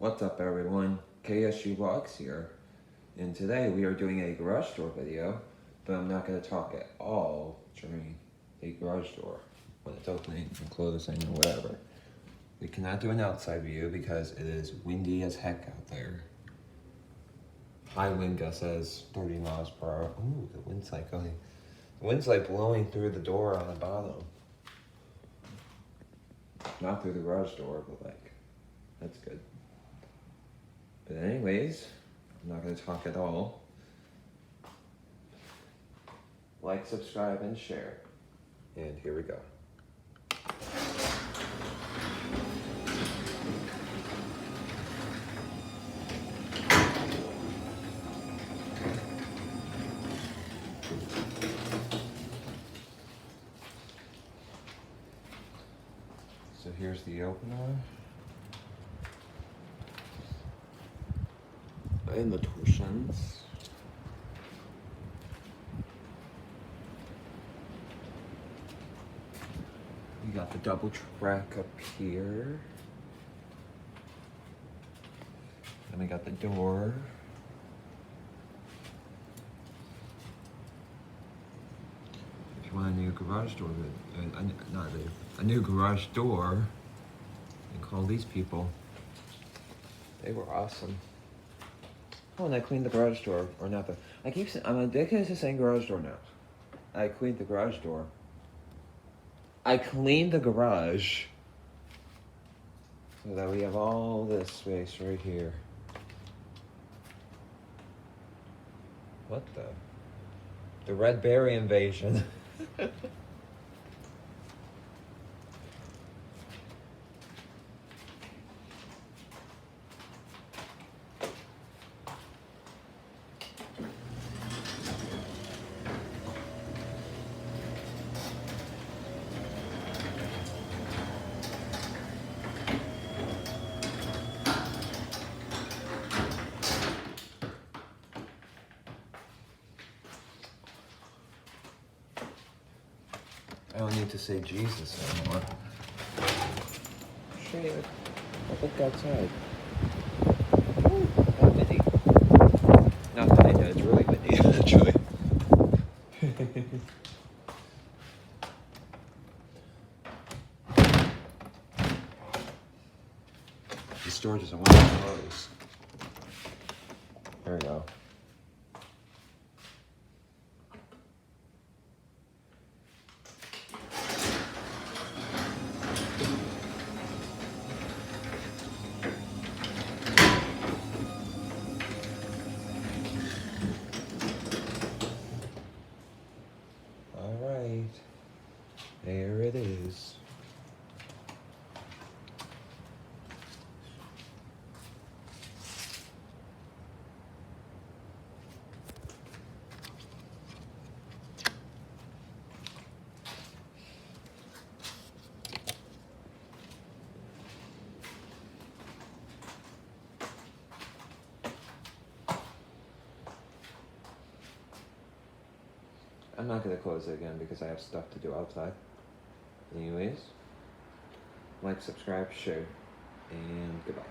What's up everyone, KSU Vlogs here, and today we are doing a garage door video, but I'm not going to talk at all during a garage door when it's opening and closing or whatever. We cannot do an outside view because it is windy as heck out there. High wind gust says 30 miles per hour. Ooh, the wind's like blowing through the door on the bottom. Not through the garage door, but like, that's good. But anyways, I'm not going to talk at all. Like, subscribe, and share. And here we go. So here's the opener. And the torsions. We got the double track up here. Then we got the door. If you want a new garage door, a new garage door, you call these people. They were awesome. Oh, and I cleaned the garage door, or not the. I'm addicted to saying garage door now. I cleaned the garage door. I cleaned the garage so that we have all this space right here. What the? The red berry invasion. I don't need to say Jesus anymore. Shit. I look outside. Ooh, not windy. Not that it's really windy, actually. The store doesn't want to close. There we go. Alright, there it is. I'm not going to close it again because I have stuff to do outside. Anyways, like, subscribe, share, and goodbye.